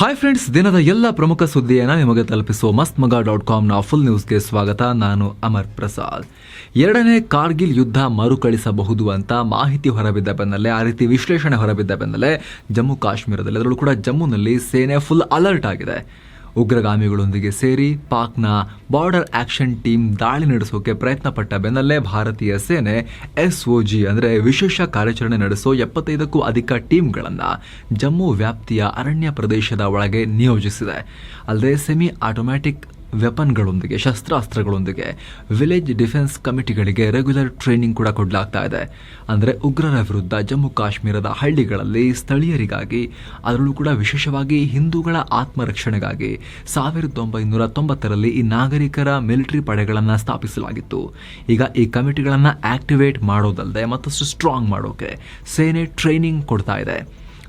Hi friends, ದಿನದ ಎಲ್ಲ ಪ್ರಮುಖ ಸುದ್ದಿಯನ್ನು ನಿಮಗೆ ತಲುಪಿಸುವ mastmaga.com ಫುಲ್ ನ್ಯೂಸ್ಗೆ ಸ್ವಾಗತ. ನಾನು ಅಮರ್ ಪ್ರಸಾದ್. ಎರಡನೇ ಕಾರ್ಗಿಲ್ ಯುದ್ಧ ಮರುಕಳಿಸಬಹುದು ಅಂತ ಮಾಹಿತಿ ಹೊರಬಿದ್ದ ಬೆನ್ನಲ್ಲೇ, ಆ ರೀತಿ ವಿಶ್ಲೇಷಣೆ ಹೊರಬಿದ್ದ ಬೆನ್ನಲ್ಲೇ ಜಮ್ಮು ಕಾಶ್ಮೀರದಲ್ಲಿ, ಅದರಲ್ಲೂ ಕೂಡ ಜಮ್ಮುನಲ್ಲಿ ಸೇನೆ ಫುಲ್ ಅಲರ್ಟ್ ಆಗಿದೆ. ಉಗ್ರಗಾಮಿಗಳೊಂದಿಗೆ ಸೇರಿ ಪಾಕ್ನ ಬಾರ್ಡರ್ ಆಕ್ಷನ್ ಟೀಮ್ ದಾಳಿ ನಡೆಸೋಕೆ ಪ್ರಯತ್ನ ಪಟ್ಟ ಬೆನ್ನಲ್ಲೇ ಭಾರತೀಯ ಸೇನೆ SOG ಅಂದರೆ ವಿಶೇಷ ಕಾರ್ಯಾಚರಣೆ ನಡೆಸೋ 75ಕ್ಕೂ ಅಧಿಕ ಟೀಮ್ಗಳನ್ನು ಜಮ್ಮು ವ್ಯಾಪ್ತಿಯ ಅರಣ್ಯ ಪ್ರದೇಶದ ಒಳಗೆ ನಿಯೋಜಿಸಿದೆ. ಅಲ್ಲದೆ ಸೆಮಿ ಆಟೋಮ್ಯಾಟಿಕ್ ವೆಪನ್ಗಳೊಂದಿಗೆ, ಶಸ್ತ್ರಾಸ್ತ್ರಗಳೊಂದಿಗೆ ವಿಲೇಜ್ ಡಿಫೆನ್ಸ್ ಕಮಿಟಿಗಳಿಗೆ ರೆಗ್ಯುಲರ್ ಟ್ರೈನಿಂಗ್ ಕೂಡ ಕೊಡಲಾಗ್ತಾ ಇದೆ. ಅಂದರೆ ಉಗ್ರರ ವಿರುದ್ಧ ಜಮ್ಮು ಕಾಶ್ಮೀರದ ಹಳ್ಳಿಗಳಲ್ಲಿ ಸ್ಥಳೀಯರಿಗಾಗಿ, ಅದರಲ್ಲೂ ಕೂಡ ವಿಶೇಷವಾಗಿ ಹಿಂದೂಗಳ ಆತ್ಮರಕ್ಷಣೆಗಾಗಿ 1990ರಲ್ಲಿ ಈ ನಾಗರಿಕರ ಮಿಲಿಟರಿ ಪಡೆಗಳನ್ನು ಸ್ಥಾಪಿಸಲಾಗಿತ್ತು. ಈಗ ಈ ಕಮಿಟಿಗಳನ್ನು ಆಕ್ಟಿವೇಟ್ ಮಾಡೋದಲ್ಲದೆ ಮತ್ತಷ್ಟು ಸ್ಟ್ರಾಂಗ್ ಮಾಡೋಕೆ ಸೇನೆ ಟ್ರೈನಿಂಗ್ ಕೊಡ್ತಾ ಇದೆ.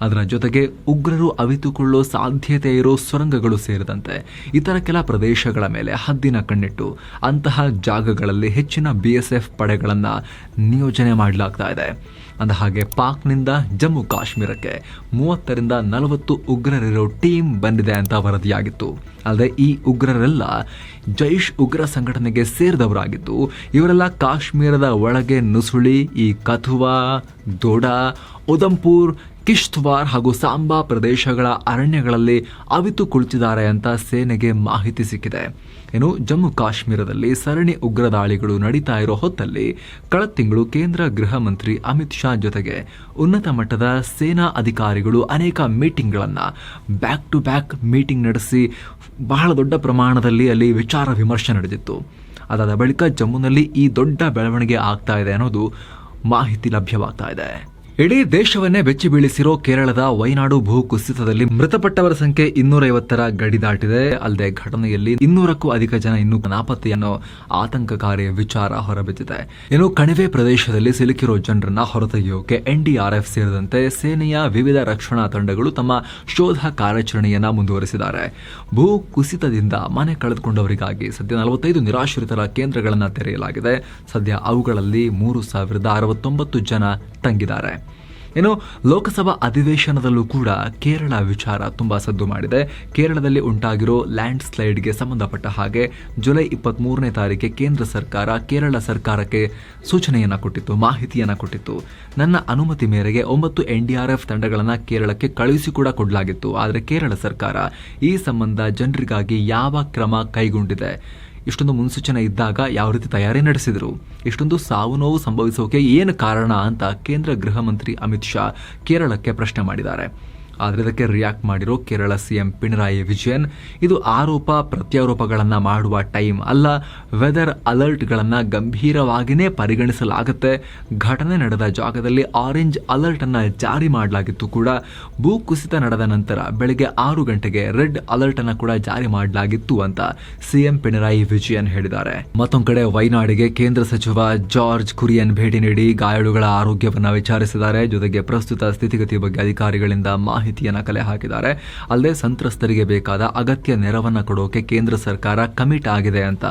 ಅದರ ಜೊತೆಗೆ ಉಗ್ರರು ಅವಿತುಕೊಳ್ಳೋ ಸಾಧ್ಯತೆ ಇರೋ ಸೊರಂಗಗಳು ಸೇರಿದಂತೆ ಇತರ ಕೆಲ ಪ್ರದೇಶಗಳ ಮೇಲೆ ಹದ್ದಿನ ಕಣ್ಣಿಟ್ಟು ಅಂತಹ ಜಾಗಗಳಲ್ಲಿ ಹೆಚ್ಚಿನ BSF ಪಡೆಗಳನ್ನು ನಿಯೋಜನೆ ಮಾಡಲಾಗ್ತಾ ಇದೆ. ಅಂದಹಾಗೆ ಪಾಕ್ನಿಂದ ಜಮ್ಮು ಕಾಶ್ಮೀರಕ್ಕೆ 30ರಿಂದ 40 ಉಗ್ರರಿರೋ ಟೀಮ್ ಬಂದಿದೆ ಅಂತ ವರದಿಯಾಗಿತ್ತು. ಅಲ್ಲದೆ ಈ ಉಗ್ರರೆಲ್ಲ ಜೈಷ್ ಉಗ್ರ ಸಂಘಟನೆಗೆ ಸೇರಿದವರಾಗಿದ್ದು, ಇವರೆಲ್ಲ ಕಾಶ್ಮೀರದ ಒಳಗೆ ನುಸುಳಿ ಈ ಕಥುವಾ, ದೋಡಾ, ಉಧಂಪುರ್, ಕಿಶ್ತ್ವಾರ್ ಹಾಗೂ ಸಾಂಬಾ ಪ್ರದೇಶಗಳ ಅರಣ್ಯಗಳಲ್ಲಿ ಅವಿತು ಕುಳಿತಿದ್ದಾರೆ ಅಂತ ಸೇನೆಗೆ ಮಾಹಿತಿ ಸಿಕ್ಕಿದೆ. ಇನ್ನು ಜಮ್ಮು ಕಾಶ್ಮೀರದಲ್ಲಿ ಸರಣಿ ಉಗ್ರ ದಾಳಿಗಳು ನಡೀತಾ ಇರೋ ಹೊತ್ತಲ್ಲಿ ಕಳೆದ ತಿಂಗಳು ಕೇಂದ್ರ ಗೃಹ ಮಂತ್ರಿ ಅಮಿತ್ ಶಾ ಜೊತೆಗೆ ಉನ್ನತ ಮಟ್ಟದ ಸೇನಾ ಅಧಿಕಾರಿಗಳು ಅನೇಕ ಮೀಟಿಂಗ್ಗಳನ್ನು ಬ್ಯಾಕ್ ಟು ಬ್ಯಾಕ್ ಮೀಟಿಂಗ್ ನಡೆಸಿ ಬಹಳ ದೊಡ್ಡ ಪ್ರಮಾಣದಲ್ಲಿ ಅಲ್ಲಿ ವಿಚಾರ ವಿಮರ್ಶೆ ನಡೆದಿತ್ತು. ಅದಾದ ಬಳಿಕ ಜಮ್ಮುನಲ್ಲಿ ಈ ದೊಡ್ಡ ಬೆಳವಣಿಗೆ ಆಗ್ತಾ ಇದೆ ಅನ್ನೋದು ಮಾಹಿತಿ ಲಭ್ಯವಾಗ್ತಾ ಇದೆ. ಇಡೀ ದೇಶವನ್ನೇ ಬೆಚ್ಚಿ ಬೀಳಿಸಿರೋ ಕೇರಳದ ವೈನಾಡು ಭೂ ಕುಸಿತದಲ್ಲಿ ಮೃತಪಟ್ಟವರ ಸಂಖ್ಯೆ 250ರ ಗಡಿ ದಾಟಿದೆ. ಅಲ್ಲದೆ ಘಟನೆಯಲ್ಲಿ 200ಕ್ಕೂ ಅಧಿಕ ಜನ ಇನ್ನೂ ನಾಪತ್ತೆ ಅನ್ನೋ ಆತಂಕಕಾರಿ ವಿಚಾರ ಹೊರಬಿದ್ದಿದೆ. ಇನ್ನು ಕಣಿವೆ ಪ್ರದೇಶದಲ್ಲಿ ಸಿಲುಕಿರೋ ಜನರನ್ನ ಹೊರತೆಗೆಯೋಕೆ NDRF ಸೇರಿದಂತೆ ಸೇನೆಯ ವಿವಿಧ ರಕ್ಷಣಾ ತಂಡಗಳು ತಮ್ಮ ಶೋಧ ಕಾರ್ಯಾಚರಣೆಯನ್ನ ಮುಂದುವರೆಸಿದ್ದಾರೆ. ಭೂ ಕುಸಿತದಿಂದ ಮನೆ ಕಳೆದುಕೊಂಡವರಿಗಾಗಿ ಸದ್ಯ 45 ನಿರಾಶ್ರಿತರ ಕೇಂದ್ರಗಳನ್ನು ತೆರೆಯಲಾಗಿದೆ. ಸದ್ಯ ಅವುಗಳಲ್ಲಿ 3069 ಜನ ತಂಗಿದ್ದಾರೆ. ಇನ್ನು ಲೋಕಸಭಾ ಅಧಿವೇಶನದಲ್ಲೂ ಕೂಡ ಕೇರಳ ವಿಚಾರ ತುಂಬಾ ಸದ್ದು ಮಾಡಿದೆ. ಕೇರಳದಲ್ಲಿ ಉಂಟಾಗಿರೋ ಲ್ಯಾಂಡ್ ಸ್ಲೈಡ್ಗೆ ಸಂಬಂಧಪಟ್ಟ ಹಾಗೆ ಜುಲೈ 23ನೇ ತಾರೀಕಿಗೆ ಕೇಂದ್ರ ಸರ್ಕಾರ ಕೇರಳ ಸರ್ಕಾರಕ್ಕೆ ಸೂಚನೆಯನ್ನು ಕೊಟ್ಟಿತ್ತು, ಮಾಹಿತಿಯನ್ನು ಕೊಟ್ಟಿತ್ತು. ನನ್ನ ಅನುಮತಿ ಮೇರೆಗೆ 9 NDRF ತಂಡಗಳನ್ನು ಕೇರಳಕ್ಕೆ ಕಳುಹಿಸಿ ಕೂಡ ಕೊಡಲಾಗಿತ್ತು. ಆದರೆ ಕೇರಳ ಸರ್ಕಾರ ಈ ಸಂಬಂಧ ಜನರಿಗಾಗಿ ಯಾವ ಕ್ರಮ ಕೈಗೊಂಡಿದೆ, ಇಷ್ಟೊಂದು ಮುನ್ಸೂಚನೆ ಇದ್ದಾಗ ಯಾವ ರೀತಿ ತಯಾರಿ ನಡೆಸಿದರು, ಇಷ್ಟೊಂದು ಸಾವು ನೋವು ಸಂಭವಿಸೋಕೆ ಏನು ಕಾರಣ ಅಂತ ಕೇಂದ್ರ ಗೃಹ ಮಂತ್ರಿ ಅಮಿತ್ ಶಾ ಕೇರಳಕ್ಕೆ ಪ್ರಶ್ನೆ ಮಾಡಿದ್ದಾರೆ. ಆದರೆ ಇದಕ್ಕೆ ರಿಯಾಕ್ಟ್ ಮಾಡಿರೋ ಕೇರಳ CM ಪಿಣರಾಯಿ ವಿಜಯನ್, ಇದು ಆರೋಪ ಪ್ರತ್ಯಾರೋಪಗಳನ್ನು ಮಾಡುವ ಟೈಮ್ ಅಲ್ಲ, ವೆದರ್ ಅಲರ್ಟ್ಗಳನ್ನು ಗಂಭೀರವಾಗಿಯೇ ಪರಿಗಣಿಸಲಾಗುತ್ತೆ. ಘಟನೆ ನಡೆದ ಜಾಗದಲ್ಲಿ ಆರೆಂಜ್ ಅಲರ್ಟ್ ಅನ್ನು ಜಾರಿ ಮಾಡಲಾಗಿತ್ತು ಕೂಡ. ಭೂ ಕುಸಿತ ನಡೆದ ನಂತರ ಬೆಳಗ್ಗೆ 6 ಗಂಟೆಗೆ ರೆಡ್ ಅಲರ್ಟ್ ಅನ್ನು ಕೂಡ ಜಾರಿ ಮಾಡಲಾಗಿತ್ತು ಅಂತ CM ಪಿಣರಾಯಿ ವಿಜಯನ್ ಹೇಳಿದ್ದಾರೆ. ಮತ್ತೊಂದು ಕಡೆ ವೈನಾಡಿಗೆ ಕೇಂದ್ರ ಸಚಿವ ಜಾರ್ಜ್ ಕುರಿಯನ್ ಭೇಟಿ ನೀಡಿ ಗಾಯಾಳುಗಳ ಆರೋಗ್ಯವನ್ನು ವಿಚಾರಿಸಿದ್ದಾರೆ. ಜೊತೆಗೆ ಪ್ರಸ್ತುತ ಸ್ಥಿತಿಗತಿ ಬಗ್ಗೆ ಅಧಿಕಾರಿಗಳಿಂದ ಮಾಹಿತಿಯನ್ನು ಕಲೆ ಹಾಕಿದ್ದಾರೆ. ಅಲ್ಲದೆ ಸಂತ್ರಸ್ತರಿಗೆ ಬೇಕಾದ ಅಗತ್ಯ ನೆರವನ್ನು ಕೊಡೋಕೆ ಕೇಂದ್ರ ಸರ್ಕಾರ ಕಮಿಟ್ ಆಗಿದೆ ಅಂತ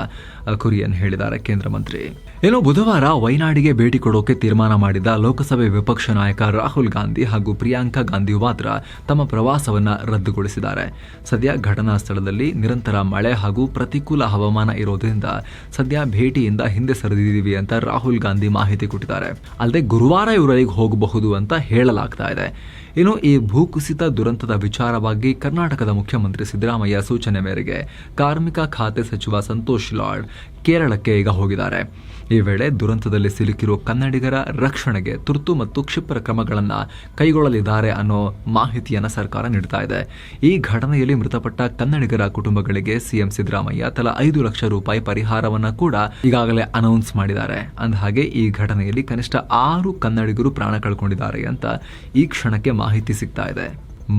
ಕುರಿಯನ್ ಹೇಳಿದ್ದಾರೆ ಕೇಂದ್ರ ಮಂತ್ರಿ. ಇನ್ನು ಬುಧವಾರ ವೈನಾಡಿಗೆ ಭೇಟಿ ಕೊಡೋಕೆ ತೀರ್ಮಾನ ಮಾಡಿದ ಲೋಕಸಭೆ ವಿಪಕ್ಷ ನಾಯಕ ರಾಹುಲ್ ಗಾಂಧಿ ಹಾಗೂ ಪ್ರಿಯಾಂಕಾ ಗಾಂಧಿ ವಾದ್ರಾ ತಮ್ಮ ಪ್ರವಾಸವನ್ನು ರದ್ದುಗೊಳಿಸಿದ್ದಾರೆ. ಸದ್ಯ ಘಟನಾ ಸ್ಥಳದಲ್ಲಿ ನಿರಂತರ ಮಳೆ ಹಾಗೂ ಪ್ರತಿಕೂಲ ಹವಾಮಾನ ಇರೋದ್ರಿಂದ ಸದ್ಯ ಭೇಟಿಯಿಂದ ಹಿಂದೆ ಸರಿದಿದ್ದೀವಿ ಅಂತ ರಾಹುಲ್ ಗಾಂಧಿ ಮಾಹಿತಿ ಕೊಟ್ಟಿದ್ದಾರೆ. ಅಲ್ಲದೆ ಗುರುವಾರ ಇವರಿಗೆ ಹೋಗಬಹುದು ಅಂತ ಹೇಳಲಾಗ್ತಾ ಇದೆ. ಇನ್ನು ಈ ಭೂಕುಸಿತ ದುರಂತದ ವಿಚಾರವಾಗಿ ಕರ್ನಾಟಕದ ಮುಖ್ಯಮಂತ್ರಿ ಸಿದ್ದರಾಮಯ್ಯ ಸೂಚನೆ ಮೇರೆಗೆ ಕಾರ್ಮಿಕ ಖಾತೆ ಸಚಿವ ಸಂತೋಷ್ ಲಾಡ್ ಕೇರಳಕ್ಕೆ ಈಗ ಹೋಗಿದ್ದಾರೆ. ಈ ವೇಳೆ ದುರಂತದಲ್ಲಿ ಸಿಲುಕಿರುವ ಕನ್ನಡಿಗರ ರಕ್ಷಣೆಗೆ ತುರ್ತು ಮತ್ತು ಕ್ಷಿಪ್ರ ಕ್ರಮಗಳನ್ನು ಕೈಗೊಳ್ಳಲಿದ್ದಾರೆ ಅನ್ನೋ ಮಾಹಿತಿಯನ್ನು ಸರ್ಕಾರ ನೀಡ್ತಾ ಇದೆ. ಈ ಘಟನೆಯಲ್ಲಿ ಮೃತಪಟ್ಟ ಕನ್ನಡಿಗರ ಕುಟುಂಬಗಳಿಗೆ CM ಸಿದ್ದರಾಮಯ್ಯ ತಲಾ 5 ಲಕ್ಷ ರೂಪಾಯಿ ಪರಿಹಾರವನ್ನು ಕೂಡ ಈಗಾಗಲೇ ಅನೌನ್ಸ್ ಮಾಡಿದ್ದಾರೆ. ಅಂದಹಾಗೆ ಈ ಘಟನೆಯಲ್ಲಿ ಕನಿಷ್ಠ 6 ಕನ್ನಡಿಗರು ಪ್ರಾಣ ಕಳ್ಕೊಂಡಿದ್ದಾರೆ ಅಂತ ಈ ಕ್ಷಣಕ್ಕೆ ಮಾಹಿತಿ ಸಿಗ್ತಾ ಇದೆ.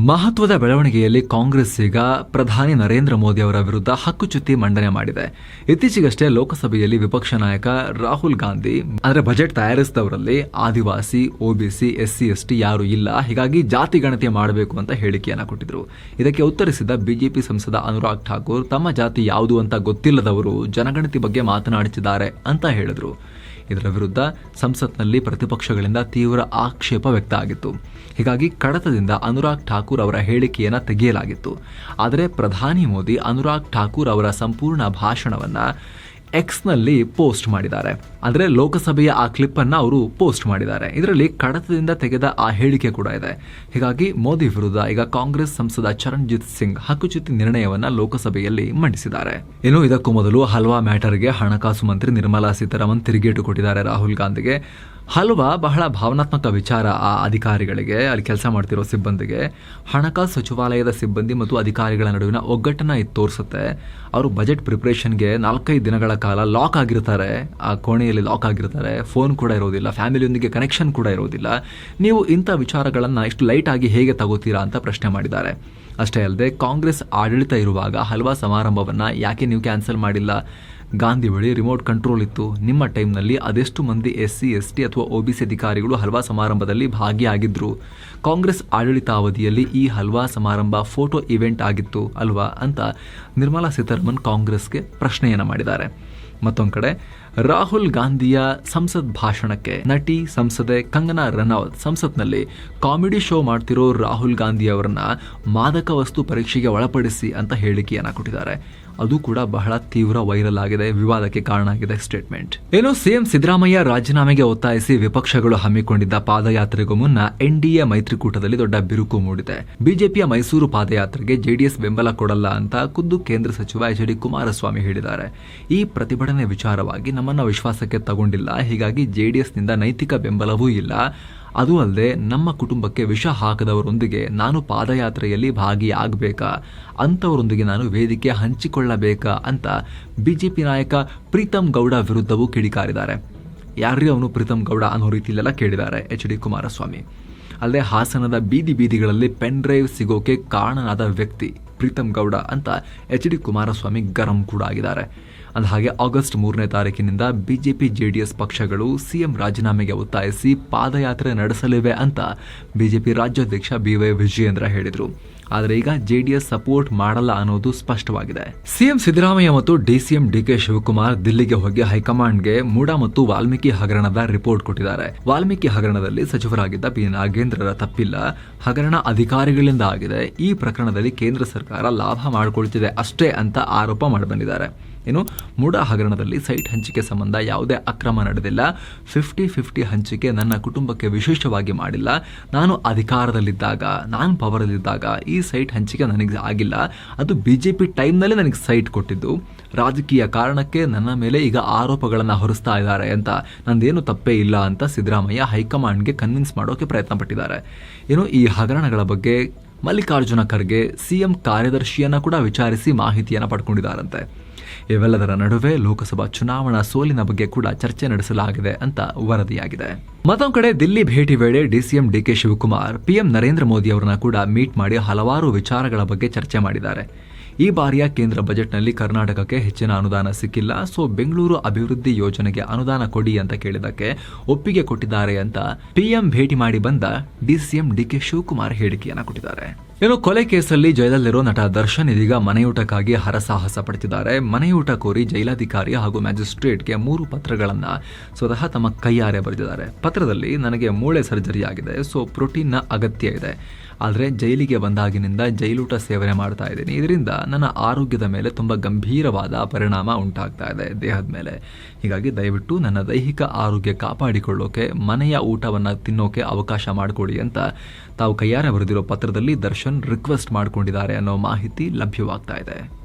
ಮಹತ್ವದ ಬೆಳವಣಿಗೆಯಲ್ಲಿ ಕಾಂಗ್ರೆಸ್ ಈಗ ಪ್ರಧಾನಿ ನರೇಂದ್ರ ಮೋದಿ ಅವರ ವಿರುದ್ಧ ಹಕ್ಕುಚ್ಯುತಿ ಮಂಡನೆ ಮಾಡಿದೆ. ಇತ್ತೀಚೆಗಷ್ಟೇ ಲೋಕಸಭೆಯಲ್ಲಿ ವಿಪಕ್ಷ ನಾಯಕ ರಾಹುಲ್ ಗಾಂಧಿ ಅಂದರೆ ಬಜೆಟ್ ತಯಾರಿಸಿದವರಲ್ಲಿ ಆದಿವಾಸಿ, OBC, SC, ST ಯಾರು ಇಲ್ಲ, ಹೀಗಾಗಿ ಜಾತಿ ಗಣತಿ ಮಾಡಬೇಕು ಅಂತ ಹೇಳಿಕೆಯನ್ನು ಕೊಟ್ಟಿದ್ರು. ಇದಕ್ಕೆ ಉತ್ತರಿಸಿದ ಬಿಜೆಪಿ ಸಂಸದ ಅನುರಾಗ್ ಠಾಕೂರ್, ತಮ್ಮ ಜಾತಿ ಯಾವುದು ಅಂತ ಗೊತ್ತಿಲ್ಲದವರು ಜನಗಣತಿ ಬಗ್ಗೆ ಮಾತನಾಡುತ್ತಿದ್ದಾರೆ ಅಂತ ಹೇಳಿದ್ರು. ಇದರ ವಿರುದ್ಧ ಸಂಸತ್ನಲ್ಲಿ ಪ್ರತಿಪಕ್ಷಗಳಿಂದ ತೀವ್ರ ಆಕ್ಷೇಪ ವ್ಯಕ್ತ ಆಗಿತ್ತು. ಹೀಗಾಗಿ ಕಡತದಿಂದ ಅನುರಾಗ್ ಠಾಕೂರ್ ಅವರ ಹೇಳಿಕೆಯನ್ನು ತೆಗೆಯಲಾಗಿತ್ತು. ಆದರೆ ಪ್ರಧಾನಿ ಮೋದಿ ಅನುರಾಗ್ ಠಾಕೂರ್ ಅವರ ಸಂಪೂರ್ಣ ಭಾಷಣವನ್ನು ಎಕ್ಸ್ನಲ್ಲಿ ಪೋಸ್ಟ್ ಮಾಡಿದ್ದಾರೆ. ಅಂದರೆ ಲೋಕಸಭೆಯ ಆ ಕ್ಲಿಪ್ ಅನ್ನು ಅವರು ಪೋಸ್ಟ್ ಮಾಡಿದ್ದಾರೆ. ಇದರಲ್ಲಿ ಕಡತದಿಂದ ತೆಗೆದ ಆ ಹೇಳಿಕೆ ಕೂಡ ಇದೆ. ಹೀಗಾಗಿ ಮೋದಿ ವಿರುದ್ಧ ಈಗ ಕಾಂಗ್ರೆಸ್ ಸಂಸದ ಚರಣ್ಜಿತ್ ಸಿಂಗ್ ಹಕ್ಕುಚ್ಯುತಿ ನಿರ್ಣಯವನ್ನ ಲೋಕಸಭೆಯಲ್ಲಿ ಮಂಡಿಸಿದ್ದಾರೆ. ಇನ್ನು ಇದಕ್ಕೂ ಮೊದಲು ಹಲ್ವಾ ಮ್ಯಾಟರ್ಗೆ ಹಣಕಾಸು ಮಂತ್ರಿ ನಿರ್ಮಲಾ ಸೀತಾರಾಮನ್ ತಿರುಗೇಟು ಕೊಟ್ಟಿದ್ದಾರೆ ರಾಹುಲ್ ಗಾಂಧಿಗೆ. ಹಲ್ವಾ ಬಹಳ ಭಾವನಾತ್ಮಕ ವಿಚಾರ. ಆ ಅಧಿಕಾರಿಗಳಿಗೆ, ಅಲ್ಲಿ ಕೆಲಸ ಮಾಡ್ತಿರೋ ಸಿಬ್ಬಂದಿಗೆ, ಹಣಕಾಸು ಸಚಿವಾಲಯದ ಸಿಬ್ಬಂದಿ ಮತ್ತು ಅಧಿಕಾರಿಗಳ ನಡುವಿನ ಒಗ್ಗಟ್ಟನ್ನ ಇದು ತೋರಿಸುತ್ತೆ. ಅವರು ಬಜೆಟ್ ಪ್ರಿಪರೇಷನ್ಗೆ 4-5 ದಿನಗಳ ಕಾಲ ಲಾಕ್ ಆಗಿರ್ತಾರೆ, ಆ ಕೋಣೆಯಲ್ಲಿ ಲಾಕ್ ಆಗಿರ್ತಾರೆ, ಫೋನ್ ಕೂಡ ಇರೋದಿಲ್ಲ, ಫ್ಯಾಮಿಲಿಯೊಂದಿಗೆ ಕನೆಕ್ಷನ್ ಕೂಡ ಇರೋದಿಲ್ಲ. ನೀವು ಇಂಥ ವಿಚಾರಗಳನ್ನು ಇಷ್ಟು ಲೈಟ್ ಆಗಿ ಹೇಗೆ ತಗೋತೀರಾ ಅಂತ ಪ್ರಶ್ನೆ ಮಾಡಿದ್ದಾರೆ. ಅಷ್ಟೇ ಅಲ್ಲದೆ ಕಾಂಗ್ರೆಸ್ ಆಡಳಿತ ಇರುವಾಗ ಹಲ್ವಾ ಸಮಾರಂಭವನ್ನು ಯಾಕೆ ನೀವು ಕ್ಯಾನ್ಸಲ್ ಮಾಡಿಲ್ಲ? ಗಾಂಧಿ ಬಳಿ ರಿಮೋಟ್ ಕಂಟ್ರೋಲ್ ಇತ್ತು. ನಿಮ್ಮ ಟೈಮ್ನಲ್ಲಿ ಅದೆಷ್ಟು ಮಂದಿ SC, ST ಅಥವಾ OBC ಅಧಿಕಾರಿಗಳು ಹಲ್ವಾ ಸಮಾರಂಭದಲ್ಲಿ ಭಾಗಿಯಾಗಿದ್ರು? ಕಾಂಗ್ರೆಸ್ ಆಡಳಿತಾವಧಿಯಲ್ಲಿ ಈ ಹಲ್ವಾ ಸಮಾರಂಭ ಫೋಟೋ ಇವೆಂಟ್ ಆಗಿತ್ತು ಅಲ್ವಾ ಅಂತ ನಿರ್ಮಲಾ ಸೀತಾರಾಮನ್ ಕಾಂಗ್ರೆಸ್ಗೆ ಪ್ರಶ್ನೆಯನ್ನು ಮಾಡಿದ್ದಾರೆ. ಮತ್ತೊಂದು ಕಡೆ ರಾಹುಲ್ ಗಾಂಧಿಯ ಸಂಸತ್ ಭಾಷಣಕ್ಕೆ ನಟಿ ಸಂಸದೆ ಕಂಗನಾ ರನೌತ್ ಸಂಸತ್ನಲ್ಲಿ ಕಾಮಿಡಿ ಶೋ ಮಾಡ್ತಿರೋ ರಾಹುಲ್ ಗಾಂಧಿ ಅವರನ್ನ ಮಾದಕ ವಸ್ತು ಪರೀಕ್ಷೆಗೆ ಒಳಪಡಿಸಿ ಅಂತ ಹೇಳಿಕೆಯನ್ನ ಕೊಟ್ಟಿದ್ದಾರೆ. ಅದು ಕೂಡ ಬಹಳ ತೀವ್ರ ವೈರಲ್ ಆಗಿದೆ, ವಿವಾದಕ್ಕೆ ಕಾರಣ ಆಗಿದೆ ಸ್ಟೇಟ್ಮೆಂಟ್. ಏನು ಸಿಎಂ ಸಿದ್ದರಾಮಯ್ಯ ರಾಜೀನಾಮೆಗೆ ಒತ್ತಾಯಿಸಿ ವಿಪಕ್ಷಗಳು ಹಮ್ಮಿಕೊಂಡಿದ್ದ ಪಾದಯಾತ್ರೆಗೂ ಮುನ್ನ NDA ಮೈತ್ರಿಕೂಟದಲ್ಲಿ ದೊಡ್ಡ ಬಿರುಕು ಮೂಡಿದೆ. ಬಿಜೆಪಿಯ ಮೈಸೂರು ಪಾದಯಾತ್ರೆಗೆ JDS ಬೆಂಬಲ ಕೊಡಲ್ಲ ಅಂತ ಖುದ್ದು ಕೇಂದ್ರ ಸಚಿವ HD ಕುಮಾರಸ್ವಾಮಿ ಹೇಳಿದ್ದಾರೆ. ಈ ಪ್ರತಿಭಟನೆ ವಿಚಾರವಾಗಿ ನಮ್ಮನ್ನ ವಿಶ್ವಾಸಕ್ಕೆ ತಗೊಂಡಿಲ್ಲ, ಹೀಗಾಗಿ JDSನಿಂದ ನೈತಿಕ ಬೆಂಬಲವೂ ಇಲ್ಲ. ಅದು ಅಲ್ಲದೆ ನಮ್ಮ ಕುಟುಂಬಕ್ಕೆ ವಿಷ ಹಾಕದವರೊಂದಿಗೆ ನಾನು ಪಾದಯಾತ್ರೆಯಲ್ಲಿ ಭಾಗಿಯಾಗಬೇಕಾ, ಅಂಥವರೊಂದಿಗೆ ನಾನು ವೇದಿಕೆ ಹಂಚಿಕೊಳ್ಳಬೇಕಾ ಅಂತ ಬಿಜೆಪಿ ನಾಯಕ ಪ್ರೀತಮ್ ಗೌಡ ವಿರುದ್ಧವೂ ಕಿಡಿಕಾರಿದ್ದಾರೆ. ಯಾರ್ರೀ ಅವನು ಪ್ರೀತಮ್ ಗೌಡ ಅನ್ನೋ ರೀತಿಯಲ್ಲೆಲ್ಲ ಕೇಳಿದ್ದಾರೆ HD ಕುಮಾರಸ್ವಾಮಿ. ಅಲ್ಲದೆ ಹಾಸನದ ಬೀದಿಗಳಲ್ಲಿ ಪೆನ್ ಡ್ರೈವ್ ಸಿಗೋಕೆ ಕಾರಣನಾದ ವ್ಯಕ್ತಿ ಪ್ರೀತಮ್ ಗೌಡ ಅಂತ HD ಕುಮಾರಸ್ವಾಮಿ ಗರಂ ಕೂಡ ಆಗಿದ್ದಾರೆ. ಅಂದಹಾಗೆ ಆಗಸ್ಟ್ 3ನೇ ತಾರೀಕಿನಿಂದ ಬಿಜೆಪಿ JDS ಪಕ್ಷಗಳು ಸಿಎಂ ರಾಜೀನಾಮೆಗೆ ಒತ್ತಾಯಿಸಿ ಪಾದಯಾತ್ರೆ ನಡೆಸಲಿವೆ ಅಂತ ಬಿಜೆಪಿ ರಾಜ್ಯಾಧ್ಯಕ್ಷ BY ವಿಜಯೇಂದ್ರ ಹೇಳಿದರು. ಆದರೆ ಈಗ JDS ಸಪೋರ್ಟ್ ಮಾಡಲ್ಲ ಅನ್ನೋದು ಸ್ಪಷ್ಟವಾಗಿದೆ. ಸಿಎಂ ಸಿದ್ದರಾಮಯ್ಯ ಮತ್ತು DCM DK ಶಿವಕುಮಾರ್ ದಿಲ್ಲಿಗೆ ಹೋಗಿ ಹೈಕಮಾಂಡ್ಗೆ ಮೂಡಾ ಮತ್ತು ವಾಲ್ಮೀಕಿ ಹಗರಣದ ರಿಪೋರ್ಟ್ ಕೊಟ್ಟಿದ್ದಾರೆ. ವಾಲ್ಮೀಕಿ ಹಗರಣದಲ್ಲಿ ಸಚಿವರಾಗಿದ್ದ P ನಾಗೇಂದ್ರರ ತಪ್ಪಿಲ್ಲ, ಹಗರಣ ಅಧಿಕಾರಿಗಳಿಂದ ಆಗಿದೆ. ಈ ಪ್ರಕರಣದಲ್ಲಿ ಕೇಂದ್ರ ಸರ್ಕಾರ ಲಾಭ ಮಾಡಿಕೊಳ್ತಿದೆ ಅಷ್ಟೇ ಅಂತ ಆರೋಪ ಮಾಡಿಬಂದಿದ್ದಾರೆ. ಇನ್ನು ಮೂಡಾ ಹಗರಣದಲ್ಲಿ ಸೈಟ್ ಹಂಚಿಕೆ ಸಂಬಂಧ ಯಾವುದೇ ಅಕ್ರಮ ನಡೆದಿಲ್ಲ. 50-50 ಹಂಚಿಕೆ ನನ್ನ ಕುಟುಂಬಕ್ಕೆ ವಿಶೇಷವಾಗಿ ಮಾಡಿಲ್ಲ. ನಾನು ಅಧಿಕಾರದಲ್ಲಿದ್ದಾಗ, ನಾನು ಪವರಲ್ಲಿದ್ದಾಗ ಈ ಸೈಟ್ ಹಂಚಿಕೆ ನನಗೆ ಆಗಿಲ್ಲ. ಅದು ಬಿಜೆಪಿ ಟೈಮ್ನಲ್ಲಿ ನನಗೆ ಸೈಟ್ ಕೊಟ್ಟಿದ್ದು. ರಾಜಕೀಯ ಕಾರಣಕ್ಕೆ ನನ್ನ ಮೇಲೆ ಈಗ ಆರೋಪಗಳನ್ನು ಹೊರಿಸ್ತಾ ಇದ್ದಾರೆ ಅಂತ ನಂದೇನು ತಪ್ಪೇ ಇಲ್ಲ ಅಂತ ಸಿದ್ದರಾಮಯ್ಯ ಹೈಕಮಾಂಡ್ಗೆ ಕನ್ವಿನ್ಸ್ ಮಾಡೋಕೆ ಪ್ರಯತ್ನ ಪಟ್ಟಿದ್ದಾರೆ. ಇನ್ನು ಈ ಹಗರಣಗಳ ಬಗ್ಗೆ ಮಲ್ಲಿಕಾರ್ಜುನ ಖರ್ಗೆ ಸಿಎಂ ಕಾರ್ಯದರ್ಶಿಯನ್ನ ಕೂಡ ವಿಚಾರಿಸಿ ಮಾಹಿತಿಯನ್ನು ಪಡ್ಕೊಂಡಿದ್ದಾರಂತೆ. ಇವೆಲ್ಲದರ ನಡುವೆ ಲೋಕಸಭಾ ಚುನಾವಣಾ ಸೋಲಿನ ಬಗ್ಗೆ ಕೂಡ ಚರ್ಚೆ ನಡೆಸಲಾಗಿದೆ ಅಂತ ವರದಿಯಾಗಿದೆ. ಮತ್ತೊಂದು ಕಡೆ ದಿಲ್ಲಿ ಭೇಟಿ ವೇಳೆ DCM DK Shivakumar PM Narendra Modi ಅವರನ್ನ ಕೂಡ ಮೀಟ್ ಮಾಡಿ ಹಲವಾರು ವಿಚಾರಗಳ ಬಗ್ಗೆ ಚರ್ಚೆ ಮಾಡಿದ್ದಾರೆ. ಈ ಬಾರಿಯ ಕೇಂದ್ರ ಬಜೆಟ್ನಲ್ಲಿ ಕರ್ನಾಟಕಕ್ಕೆ ಹೆಚ್ಚಿನ ಅನುದಾನ ಸಿಕ್ಕಿಲ್ಲ, ಸೊ ಬೆಂಗಳೂರು ಅಭಿವೃದ್ಧಿ ಯೋಜನೆಗೆ ಅನುದಾನ ಕೊಡಿ ಅಂತ ಕೇಳಿದಕ್ಕೆ ಒಪ್ಪಿಗೆ ಕೊಟ್ಟಿದ್ದಾರೆ ಅಂತ PM ಭೇಟಿ ಮಾಡಿ ಬಂದ DCM DK ಶಿವಕುಮಾರ್ ಹೇಳಿಕೆಯನ್ನ ಕೊಟ್ಟಿದ್ದಾರೆ. ಇನ್ನು ಕೊಲೆ ಕೇಸಲ್ಲಿ ಜೈಲಲ್ಲಿರೋ ನಟ ದರ್ಶನ್ ಇದೀಗ ಮನೆಯೂಟಕ್ಕಾಗಿ ಹರಸಾಹಸ ಪಡುತ್ತಿದ್ದಾರೆ. ಮನೆಯೂಟ ಕೋರಿ ಜೈಲಾಧಿಕಾರಿ ಹಾಗೂ ಮ್ಯಾಜಿಸ್ಟ್ರೇಟ್ಗೆ 3 ಪತ್ರಗಳನ್ನ ಸ್ವತಃ ತಮ್ಮ ಕೈಯಾರೆ ಬರೆದಿದ್ದಾರೆ. ಪತ್ರದಲ್ಲಿ ನನಗೆ ಮೂಳೆ ಸರ್ಜರಿ ಆಗಿದೆ, ಸೊ ಪ್ರೋಟೀನ್ನ ಅಗತ್ಯ ಇದೆ. ಆದರೆ ಜೈಲಿಗೆ ಬಂದಾಗಿನಿಂದ ಜೈಲೂಟ ಸೇವನೆ ಮಾಡ್ತಾ ಇದ್ದೀನಿ. ಇದರಿಂದ ನನ್ನ ಆರೋಗ್ಯದ ಮೇಲೆ ತುಂಬ ಗಂಭೀರವಾದ ಪರಿಣಾಮ ಉಂಟಾಗ್ತಾ ಇದೆ ದೇಹದ ಮೇಲೆ. ಹೀಗಾಗಿ ದಯವಿಟ್ಟು ನನ್ನ ದೈಹಿಕ ಆರೋಗ್ಯ ಕಾಪಾಡಿಕೊಳ್ಳೋಕೆ ಮನೆಯ ಊಟವನ್ನು ತಿನ್ನೋಕೆ ಅವಕಾಶ ಮಾಡಿಕೊಡಿ ಅಂತ ತಾವು ಕೈಯಾರೆ ಬರೆದಿರೋ ಪತ್ರದಲ್ಲಿ ದರ್ಶನ್ ರಿಕ್ವೆಸ್ಟ್ ಮಾಡಿಕೊಂಡಿದ್ದಾರೆ ಅನ್ನೋ ಮಾಹಿತಿ ಲಭ್ಯವಾಗ್ತಾ ಇದೆ.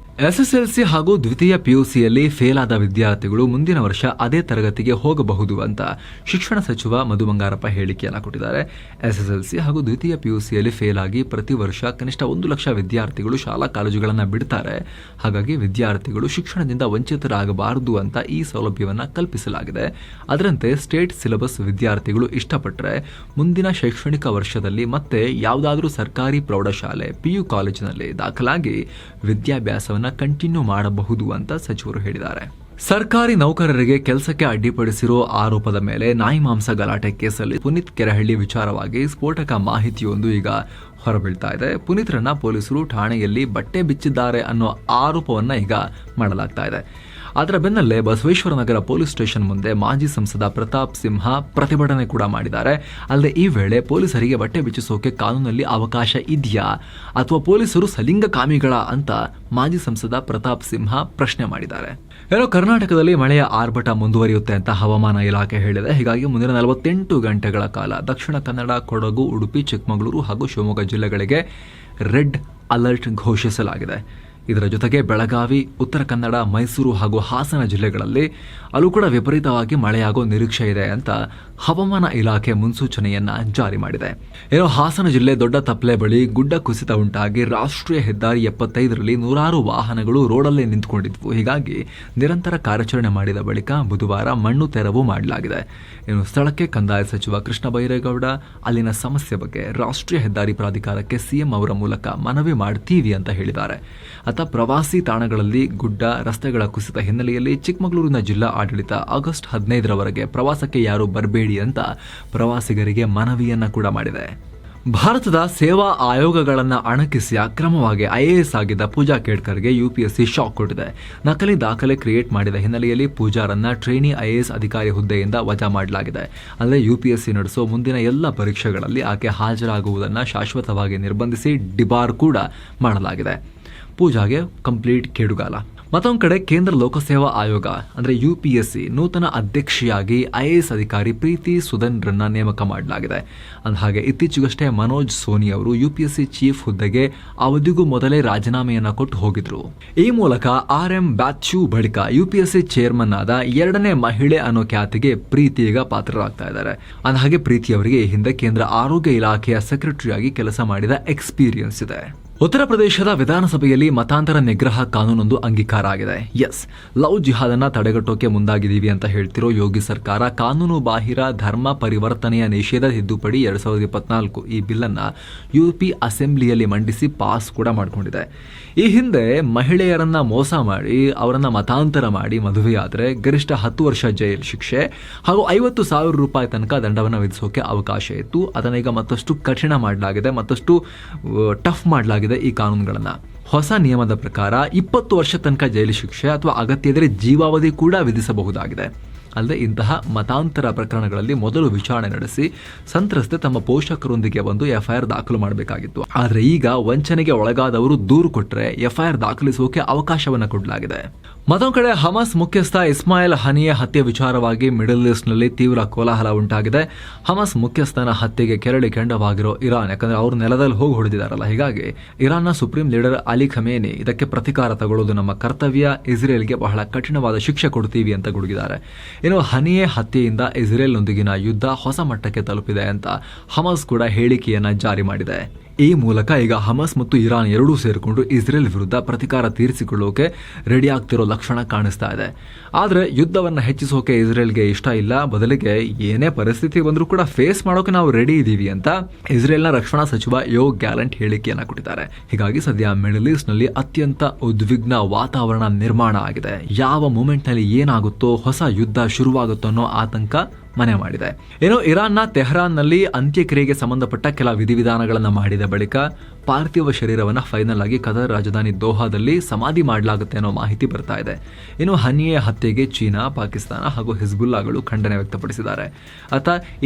SSLC ಹಾಗೂ ದ್ವಿತೀಯ PUCಯಲ್ಲಿ ಫೇಲ್ ಆದ ವಿದ್ಯಾರ್ಥಿಗಳು ಮುಂದಿನ ವರ್ಷ ಅದೇ ತರಗತಿಗೆ ಹೋಗಬಹುದು ಅಂತ ಶಿಕ್ಷಣ ಸಚಿವ ಮಧು ಬಂಗಾರಪ್ಪ ಹೇಳಿಕೆಯನ್ನು ಕೊಟ್ಟಿದ್ದಾರೆ. SSLC ಹಾಗೂ ದ್ವಿತೀಯ PUCಯಲ್ಲಿ ಫೇಲ್ ಆಗಿ ಪ್ರತಿ ವರ್ಷ ಕನಿಷ್ಠ 1 ಲಕ್ಷ ವಿದ್ಯಾರ್ಥಿಗಳು ಶಾಲಾ ಕಾಲೇಜುಗಳನ್ನು ಬಿಡ್ತಾರೆ. ಹಾಗಾಗಿ ವಿದ್ಯಾರ್ಥಿಗಳು ಶಿಕ್ಷಣದಿಂದ ವಂಚಿತರಾಗಬಾರದು ಅಂತ ಈ ಸೌಲಭ್ಯವನ್ನು ಕಲ್ಪಿಸಲಾಗಿದೆ. ಅದರಂತೆ ಸ್ಟೇಟ್ ಸಿಲೆಬಸ್ ವಿದ್ಯಾರ್ಥಿಗಳು ಇಷ್ಟಪಟ್ಟರೆ ಮುಂದಿನ ಶೈಕ್ಷಣಿಕ ವರ್ಷದಲ್ಲಿ ಮತ್ತೆ ಯಾವುದಾದ್ರೂ ಸರ್ಕಾರಿ ಪ್ರೌಢಶಾಲೆ PU ಕಾಲೇಜಿನಲ್ಲಿ ದಾಖಲಾಗಿ ವಿದ್ಯಾಭ್ಯಾಸವನ್ನು ಕಂಟಿನ್ಯೂ ಮಾಡಬಹುದು ಅಂತ ಸಚಿವರು ಹೇಳಿದ್ದಾರೆ. ಸರ್ಕಾರಿ ನೌಕರರಿಗೆ ಕೆಲಸಕ್ಕೆ ಅಡ್ಡಿಪಡಿಸಿರೋ ಆರೋಪದ ಮೇಲೆ ನಾಯಿ ಮಾಂಸ ಗಲಾಟೆ ಕೇಸಲ್ಲಿ ಪುನೀತ್ ಕೆರೆಹಳ್ಳಿ ವಿಚಾರವಾಗಿ ಸ್ಫೋಟಕ ಮಾಹಿತಿಯೊಂದು ಈಗ ಹೊರಬೀಳ್ತಾ ಇದೆ. ಪುನೀತ್ರನ್ನ ಪೊಲೀಸರು ಠಾಣೆಯಲ್ಲಿ ಬಟ್ಟೆ ಬಿಚ್ಚಿದ್ದಾರೆ ಅನ್ನೋ ಆರೋಪವನ್ನ ಈಗ ಮಾಡಲಾಗ್ತಾ ಇದೆ. ಅದರ ಬೆನ್ನಲ್ಲೇ ಬಸವೇಶ್ವರ ನಗರ ಪೊಲೀಸ್ ಸ್ಟೇಷನ್ ಮುಂದೆ ಮಾಜಿ ಸಂಸದ ಪ್ರತಾಪ್ ಸಿಂಹ ಪ್ರತಿಭಟನೆ ಕೂಡ ಮಾಡಿದ್ದಾರೆ. ಅಲ್ಲದೆ ಈ ವೇಳೆ ಪೊಲೀಸರಿಗೆ ಬಟ್ಟೆ ಬಿಚ್ಚಿಸೋಕೆ ಕಾನೂನಲ್ಲಿ ಅವಕಾಶ ಇದೆಯಾ ಅಥವಾ ಪೊಲೀಸರು ಸಲಿಂಗಕಾಮಿಗಳ ಅಂತ ಮಾಜಿ ಸಂಸದ ಪ್ರತಾಪ್ ಸಿಂಹ ಪ್ರಶ್ನೆ ಮಾಡಿದ್ದಾರೆ. ಕರ್ನಾಟಕದಲ್ಲಿ ಮಳೆಯ ಆರ್ಭಟ ಮುಂದುವರಿಯುತ್ತೆ ಅಂತ ಹವಾಮಾನ ಇಲಾಖೆ ಹೇಳಿದೆ. ಹೀಗಾಗಿ ಮುಂದಿನ 48 ಗಂಟೆಗಳ ಕಾಲ ದಕ್ಷಿಣ ಕನ್ನಡ, ಕೊಡಗು, ಉಡುಪಿ, ಚಿಕ್ಕಮಗಳೂರು ಹಾಗೂ ಶಿವಮೊಗ್ಗ ಜಿಲ್ಲೆಗಳಿಗೆ ರೆಡ್ ಅಲರ್ಟ್ ಘೋಷಿಸಲಾಗಿದೆ. ಇದರ ಜೊತೆಗೆ ಬೆಳಗಾವಿ, ಉತ್ತರ ಕನ್ನಡ, ಮೈಸೂರು ಹಾಗೂ ಹಾಸನ ಜಿಲ್ಲೆಗಳಲ್ಲಿ ಅಲ್ಲೂ ಕೂಡ ವಿಪರೀತವಾಗಿ ಮಳೆಯಾಗೋ ನಿರೀಕ್ಷೆ ಇದೆ ಅಂತ ಹವಾಮಾನ ಇಲಾಖೆ ಮುನ್ಸೂಚನೆಯನ್ನ ಜಾರಿ ಮಾಡಿದೆ. ಹಾಸನ ಜಿಲ್ಲೆ ದೊಡ್ಡ ತಪ್ಪಲೆ ಬಳಿ ಗುಡ್ಡ ಕುಸಿತ ಉಂಟಾಗಿ ರಾಷ್ಟ್ರೀಯ ಹೆದ್ದಾರಿ 75ರಲ್ಲಿ ನೂರಾರು ವಾಹನಗಳು ರೋಡಲ್ಲೇ ನಿಂತುಕೊಂಡಿದ್ವು. ಹೀಗಾಗಿ ನಿರಂತರ ಕಾರ್ಯಾಚರಣೆ ಮಾಡಿದ ಬಳಿಕ ಬುಧವಾರ ಮಣ್ಣು ತೆರವು ಮಾಡಲಾಗಿದೆ. ಸ್ಥಳಕ್ಕೆ ಕಂದಾಯ ಸಚಿವ ಕೃಷ್ಣ ಬೈರೇಗೌಡ ಅಲ್ಲಿನ ಸಮಸ್ಯೆ ಬಗ್ಗೆ ರಾಷ್ಟ್ರೀಯ ಹೆದ್ದಾರಿ ಪ್ರಾಧಿಕಾರಕ್ಕೆ ಸಿಎಂ ಅವರ ಮೂಲಕ ಮನವಿ ಮಾಡ್ತೀವಿ ಅಂತ ಹೇಳಿದ್ದಾರೆ. ಪ್ರವಾಸಿ ತಾಣಗಳಲ್ಲಿ ಗುಡ್ಡ ರಸ್ತೆಗಳ ಕುಸಿತ ಹಿನ್ನೆಲೆಯಲ್ಲಿ ಚಿಕ್ಕಮಗಳೂರಿನ ಜಿಲ್ಲಾ ಆಡಳಿತ ಆಗಸ್ಟ್ 15ರವರೆಗೆ ಪ್ರವಾಸಕ್ಕೆ ಯಾರು ಬರಬೇಡಿ ಅಂತ ಪ್ರವಾಸಿಗರಿಗೆ ಮನವಿಯನ್ನ ಕೂಡ ಮಾಡಿದೆ. ಭಾರತದ ಸೇವಾ ಆಯೋಗಗಳನ್ನು ಅಣಕಿಸಿ ಅಕ್ರಮವಾಗಿ IAS ಆಗಿದ್ದ ಪೂಜಾ ಕೇಡ್ಕರ್ಗೆ UPSC ಶಾಕ್ ಕೊಟ್ಟಿದೆ. ನಕಲಿ ದಾಖಲೆ ಕ್ರಿಯೇಟ್ ಮಾಡಿದ ಹಿನ್ನೆಲೆಯಲ್ಲಿ ಪೂಜಾರನ್ನ ಟ್ರೈನಿ IAS ಅಧಿಕಾರಿ ಹುದ್ದೆಯಿಂದ ವಜಾ ಮಾಡಲಾಗಿದೆ. ಅಲ್ಲದೆ UPSC ನಡೆಸೋ ಮುಂದಿನ ಎಲ್ಲ ಪರೀಕ್ಷೆಗಳಲ್ಲಿ ಆಕೆ ಹಾಜರಾಗುವುದನ್ನು ಶಾಶ್ವತವಾಗಿ ನಿರ್ಬಂಧಿಸಿ ಡಿಬಾರ್ ಕೂಡ ಮಾಡಲಾಗಿದೆ. ಪೂಜಾಗೆ ಕಂಪ್ಲೀಟ್ ಕೇಡುಗಾಲ. ಮತ್ತೊಂದು ಕಡೆ ಕೇಂದ್ರ ಲೋಕಸೇವಾ ಆಯೋಗ ಅಂದ್ರೆ UPSC ನೂತನ ಅಧ್ಯಕ್ಷೆಯಾಗಿ IAS ಅಧಿಕಾರಿ ಪ್ರೀತಿ ಸುದನ್ರನ್ನ ನೇಮಕ ಮಾಡಲಾಗಿದೆ. ಅಂದಹಾಗೆ ಇತ್ತೀಚೆಗಷ್ಟೇ ಮನೋಜ್ ಸೋನಿ ಅವರು UPSC ಚೀಫ್ ಹುದ್ದೆಗೆ ಅವಧಿಗೂ ಮೊದಲೇ ರಾಜೀನಾಮೆಯನ್ನ ಕೊಟ್ಟು ಹೋಗಿದ್ರು. ಈ ಮೂಲಕ RM ಬ್ಯಾಚು ಬಳಿಕ UPSC ಚೇರ್ಮನ್ ಆದ 2ನೇ ಮಹಿಳೆ ಅನ್ನೋ ಖ್ಯಾತಿಗೆ ಪ್ರೀತಿ ಈಗ ಪಾತ್ರರಾಗ್ತಾ ಇದ್ದಾರೆ. ಅಂದಹಾಗೆ ಪ್ರೀತಿ ಅವರಿಗೆ ಈ ಹಿಂದೆ ಕೇಂದ್ರ ಆರೋಗ್ಯ ಇಲಾಖೆಯ ಸೆಕ್ರೆಟರಿಯಾಗಿ ಕೆಲಸ ಮಾಡಿದ ಎಕ್ಸ್ಪೀರಿಯನ್ಸ್ ಇದೆ. ಉತ್ತರ ಪ್ರದೇಶದ ವಿಧಾನಸಭೆಯಲ್ಲಿ ಮತಾಂತರ ನಿಗ್ರಹ ಕಾನೂನೊಂದು ಅಂಗೀಕಾರ ಆಗಿದೆ. ಲವ್ ಜಿಹಾದನ್ನ ತಡೆಗಟ್ಟೋಕೆ ಮುಂದಾಗಿದ್ದೀವಿ ಅಂತ ಹೇಳ್ತಿರೋ ಯೋಗಿ ಸರ್ಕಾರ ಕಾನೂನು ಬಾಹಿರ ಧರ್ಮ ಪರಿವರ್ತನೆಯ ನಿಷೇಧ ತಿದ್ದುಪಡಿ 2024 ಈ ಬಿಲ್ ಅನ್ನ UP ಅಸೆಂಬ್ಲಿಯಲ್ಲಿ ಮಂಡಿಸಿ ಪಾಸ್ ಕೂಡ ಮಾಡಿಕೊಂಡಿದೆ. ಈ ಹಿಂದೆ ಮಹಿಳೆಯರನ್ನ ಮೋಸ ಮಾಡಿ ಅವರನ್ನ ಮತಾಂತರ ಮಾಡಿ ಮದುವೆಯಾದರೆ ಗರಿಷ್ಠ 10 ವರ್ಷ ಜೈಲು ಶಿಕ್ಷೆ ಹಾಗೂ 50,000 ರೂಪಾಯಿ ತನಕ ದಂಡವನ್ನು ವಿಧಿಸೋಕೆ ಅವಕಾಶ ಇತ್ತು. ಅದನ್ನೀಗ ಮತ್ತಷ್ಟು ಕಠಿಣ ಮಾಡಲಾಗಿದೆ, ಮತ್ತಷ್ಟು ಟಫ್ ಮಾಡಲಾಗಿದೆ. ಈ ಕಾನೂನುಗಳನ್ನ ಹೊಸ ನಿಯಮದ ಪ್ರಕಾರ 20 ವರ್ಷ ತನಕ ಜೈಲು ಶಿಕ್ಷೆ ಅಥವಾ ಅಗತ್ಯ ಇದ್ದರೆ ಜೀವಾವಧಿ ಕೂಡ ವಿಧಿಸಬಹುದಾಗಿದೆ. ಅಲ್ಲದೆ ಇಂತಹ ಮತಾಂತರ ಪ್ರಕರಣಗಳಲ್ಲಿ ಮೊದಲು ವಿಚಾರಣೆ ನಡೆಸಿ ಸಂತ್ರಸ್ತೆ ತಮ್ಮ ಪೋಷಕರೊಂದಿಗೆ ಒಂದು FIR ದಾಖಲು ಮಾಡಬೇಕಾಗಿತ್ತು. ಆದರೆ ಈಗ ವಂಚನೆಗೆ ಒಳಗಾದವರು ದೂರು ಕೊಟ್ಟರೆ FIR ದಾಖಲಿಸೋಕೆ ಅವಕಾಶವನ್ನು ಕೊಡಲಾಗಿದೆ. ಮತ್ತೊಂದು ಕಡೆ ಹಮಾಸ್ ಮುಖ್ಯಸ್ಥ ಇಸ್ಮಾಯಿಲ್ ಹನಿಯೆ ಹತ್ಯೆ ವಿಚಾರವಾಗಿ ಮಿಡಲ್ ಈಸ್ಟ್ನಲ್ಲಿ ತೀವ್ರ ಕೋಲಾಹಲ ಉಂಟಾಗಿದೆ. ಹಮಾಸ್ ಮುಖ್ಯಸ್ಥನ ಹತ್ಯೆಗೆ ಕೆರಳಿ ಕೆಂಡವಾಗಿರೋ ಇರಾನ್, ಯಾಕಂದ್ರೆ ಅವರು ನೆಲದಲ್ಲಿ ಹೋಗಿ ಹೊಡೆದಿದ್ದಾರಲ್ಲ, ಹೀಗಾಗಿ ಇರಾನ್ನ ಸುಪ್ರೀಂ ಲೀಡರ್ ಅಲಿ ಖಮೇನಿ ಇದಕ್ಕೆ ಪ್ರತಿಕಾರ ತಗೊಳ್ಳೋದು ನಮ್ಮ ಕರ್ತವ್ಯ, ಇಸ್ರೇಲ್ಗೆ ಬಹಳ ಕಠಿಣವಾದ ಶಿಕ್ಷೆ ಕೊಡ್ತೀವಿ ಅಂತ ಗುಡುಗಿದ್ದಾರೆ. ಹನಿಯೆ ಹತ್ಯೆಯಿಂದ ಇಸ್ರೇಲ್ನೊಂದಿಗಿನ ಯುದ್ಧ ಹೊಸ ಮಟ್ಟಕ್ಕೆ ತಲುಪಿದೆ ಅಂತ ಹಮಾಸ್ ಕೂಡ ಹೇಳಿಕೆಯನ್ನ ಜಾರಿ ಮಾಡಿದೆ. ಈ ಮೂಲಕ ಈಗ ಹಮಾಸ್ ಮತ್ತು ಇರಾನ್ ಎರಡೂ ಸೇರಿಕೊಂಡು ಇಸ್ರೇಲ್ ವಿರುದ್ಧ ಪ್ರತಿಕಾರ ತೀರಿಸಿಕೊಳ್ಳೋಕೆ ರೆಡಿ ಆಗ್ತಿರೋ ಲಕ್ಷಣ ಕಾಣಿಸ್ತಾ ಇದೆ. ಆದರೆ ಯುದ್ಧವನ್ನು ಹೆಚ್ಚಿಸೋಕೆ ಇಸ್ರೇಲ್ಗೆ ಇಷ್ಟ ಇಲ್ಲ. ಬದಲಿಗೆ ಏನೇ ಪರಿಸ್ಥಿತಿ ಬಂದರೂ ಕೂಡ ಫೇಸ್ ಮಾಡೋಕೆ ನಾವು ರೆಡಿ ಇದ್ದೀವಿ ಅಂತ ಇಸ್ರೇಲ್ನ ರಕ್ಷಣಾ ಸಚಿವ ಯೋವ್ ಗ್ಯಾಲೆಂಟ್ ಹೇಳಿಕೆಯನ್ನು ಕೊಟ್ಟಿದ್ದಾರೆ. ಹೀಗಾಗಿ ಸದ್ಯ ಮಿಡಲ್ ಈಸ್ಟ್ ನಲ್ಲಿ ಅತ್ಯಂತ ಉದ್ವಿಗ್ನ ವಾತಾವರಣ ನಿರ್ಮಾಣ ಆಗಿದೆ. ಯಾವ ಮೂಮೆಂಟ್ ನಲ್ಲಿ ಏನಾಗುತ್ತೋ, ಹೊಸ ಯುದ್ಧ ಶುರುವಾಗುತ್ತೋ ಅನ್ನೋ ಆತಂಕ ಮನೆ ಮಾಡಿದೆ. ಇರಾನ್ನ ತೆಹರಾನ್ನಲ್ಲಿ ಅಂತ್ಯಕ್ರಿಯೆಗೆ ಸಂಬಂಧಪಟ್ಟ ಕೆಲ ವಿಧಿವಿಧಾನಗಳನ್ನು ಮಾಡಿದ ಬಳಿಕ ಪಾರ್ಥಿವ ಶರೀರವನ್ನು ಫೈನಲ್ ಆಗಿ ಕತಾರ್ ರಾಜಧಾನಿ ದೋಹಾದಲ್ಲಿ ಸಮಾಧಿ ಮಾಡಲಾಗುತ್ತೆ ಅನ್ನೋ ಮಾಹಿತಿ ಬರ್ತಾ ಇದೆ. ಹನಿಯೆ ಹತ್ಯೆಗೆ ಚೀನಾ, ಪಾಕಿಸ್ತಾನ ಹಾಗೂ ಹಿಜ್ಬುಲ್ಲಾಗಳು ಖಂಡನೆ ವ್ಯಕ್ತಪಡಿಸಿದ್ದಾರೆ.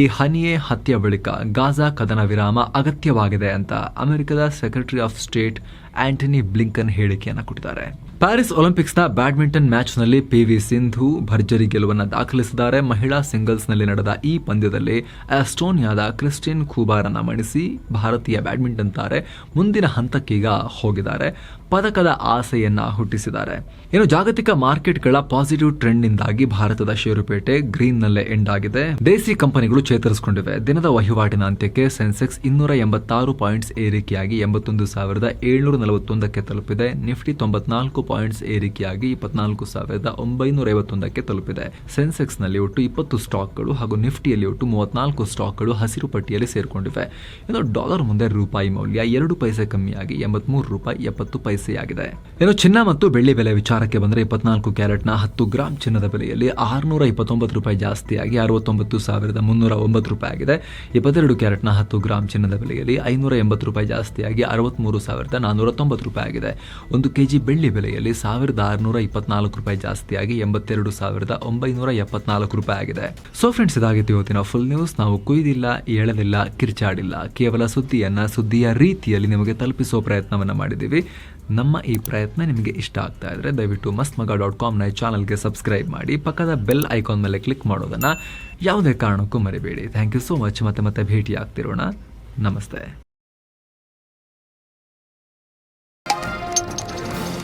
ಈ ಹನಿಯೆ ಹತ್ಯೆ ಬಳಿಕ ಗಾಜಾ ಕದನ ವಿರಾಮ ಅಗತ್ಯವಾಗಿದೆ ಅಂತ ಅಮೆರಿಕದ secretary of state Antony Blinken ಹೇಳಿಕೆಯನ್ನು ಕೊಟ್ಟಿದ್ದಾರೆ. ಪ್ಯಾರಿಸ್ ಒಲಿಂಪಿಕ್ಸ್ನ ಬ್ಯಾಡ್ಮಿಂಟನ್ ಮ್ಯಾಚ್ನಲ್ಲಿ PV ಸಿಂಧು ಭರ್ಜರಿ ಗೆಲುವನ್ನು ದಾಖಲಿಸಿದ್ದಾರೆ. ಮಹಿಳಾ ಸಿಂಗಲ್ಸ್ನಲ್ಲಿ ನಡೆದ ಈ ಪಂದ್ಯದಲ್ಲಿ ಎಸ್ಟೋನಿಯಾದ ಕ್ರಿಸ್ಟಿನ್ ಖೂಬಾರನ್ನ ಮಣಿಸಿ ಭಾರತೀಯ ಬ್ಯಾಡ್ಮಿಂಟನ್ ತಾರೆ ಮುಂದಿನ ಹಂತಕ್ಕೀಗ ಹೋಗಿದ್ದಾರೆ. ಪದಕದ ಆಸೆಯನ್ನ ಹುಟ್ಟಿಸಿದ್ದಾರೆ. ಜಾಗತಿಕ ಮಾರ್ಕೆಟ್ಗಳ ಪಾಸಿಟಿವ್ ಟ್ರೆಂಡ್ನಿಂದಾಗಿ ಭಾರತದ ಷೇರುಪೇಟೆ ಗ್ರೀನ್ನಲ್ಲೇ ಎಂಡ್ ಆಗಿದೆ. ದೇಸಿ ಕಂಪನಿಗಳು ಚೇತರಿಸಿಕೊಂಡಿವೆ. ದಿನದ ವಹಿವಾಟಿನ ಅಂತ್ಯಕ್ಕೆ ಸೆನ್ಸೆಕ್ಸ್ 286 ಪಾಯಿಂಟ್ಸ್ ಏರಿಕೆಯಾಗಿ 81,741ಕ್ಕೆ ತಲುಪಿದೆ. ನಿಫ್ಟಿ 94 ಪಾಯಿಂಟ್ಸ್ ಏರಿಕೆಯಾಗಿ 24,951ಕ್ಕೆ ತಲುಪಿದೆ. ಸೆನ್ಸೆಕ್ಸ್ ನಲ್ಲಿ ಒಟ್ಟು 20 ಸ್ಟಾಕ್ಗಳು ಹಾಗೂ ನಿಫ್ಟಿಯಲ್ಲಿ ಒಟ್ಟು 34 ಸ್ಟಾಕ್ಗಳು ಹಸಿರು ಪಟ್ಟಿಯಲ್ಲಿ ಸೇರಿಕೊಂಡಿವೆ. ಡಾಲರ್ ಮುಂದೆ ರೂಪಾಯಿ ಮೌಲ್ಯ 2 ಪೈಸೆ ಕಮ್ಮಿಯಾಗಿ 83 ರೂಪಾಯಿ 70 ಪೈಸೆಯಾಗಿದೆ. ಚಿನ್ನ ಮತ್ತು ಬೆಳ್ಳಿ ಬೆಲೆ ವಿಚಾರಕ್ಕೆ ಬಂದರೆ 24 ಕ್ಯಾರೆಟ್ನ 10 ಗ್ರಾಂ ಚಿನ್ನದ ಬೆಲೆಯಲ್ಲಿ 629 ರೂಪಾಯಿ ಜಾಸ್ತಿಯಾಗಿ 69,309 ರೂಪಾಯಿ ಆಗಿದೆ. 22 ಕ್ಯಾರೆಟ್ನ 10 ಗ್ರಾಂ ಚಿನ್ನದ ಬೆಲೆಯಲ್ಲಿ 580 ರೂಪಾಯಿ ಜಾಸ್ತಿಯಾಗಿ 63,440 190 ರೂಪಾಯಿ ಆಗಿದೆ. 1 ಕೆಜಿ ಬೆಳ್ಳಿ ಬೆಲೆಯಲ್ಲಿ 1624 ರೂಪಾಯಿ ಜಾಸ್ತಿಯಾಗಿ 82,974 ರೂಪಾಯಿ ಆಗಿದೆ. ಸೊ ಫ್ರೆಂಡ್ಸ್, ಇದಾಗಿತ್ತು ಇವತ್ತಿನ ಫುಲ್ ನ್ಯೂಸ್. ನಾವು ಕುಯ್ದಿಲ್ಲ, ಎಳೆದಿಲ್ಲ, ಕಿರ್ಚಾಡಿಲ್ಲ, ಕೇವಲ ಸುದ್ದಿಯ ರೀತಿಯಲ್ಲಿ ನಿಮಗೆ ತಲುಪಿಸೋ ಪ್ರಯತ್ನವನ್ನು ಮಾಡಿದ್ದೀವಿ. ನಮ್ಮ ಈ ಪ್ರಯತ್ನ ನಿಮಗೆ ಇಷ್ಟ ಆಗ್ತಾ ಇದ್ರೆ ದಯವಿಟ್ಟು mastmaga.com ಚಾನಲ್ಗೆ ಸಬ್ಸ್ಕ್ರೈಬ್ ಮಾಡಿ, ಪಕ್ಕದ ಬೆಲ್ ಐಕಾನ್ ಮೇಲೆ ಕ್ಲಿಕ್ ಮಾಡೋದನ್ನು ಯಾವುದೇ ಕಾರಣಕ್ಕೂ ಮರಿಬೇಡಿ. Thank you so much. ಮತ್ತೆ ಭೇಟಿ ಆಗ್ತಿರೋಣ. ನಮಸ್ತೆ.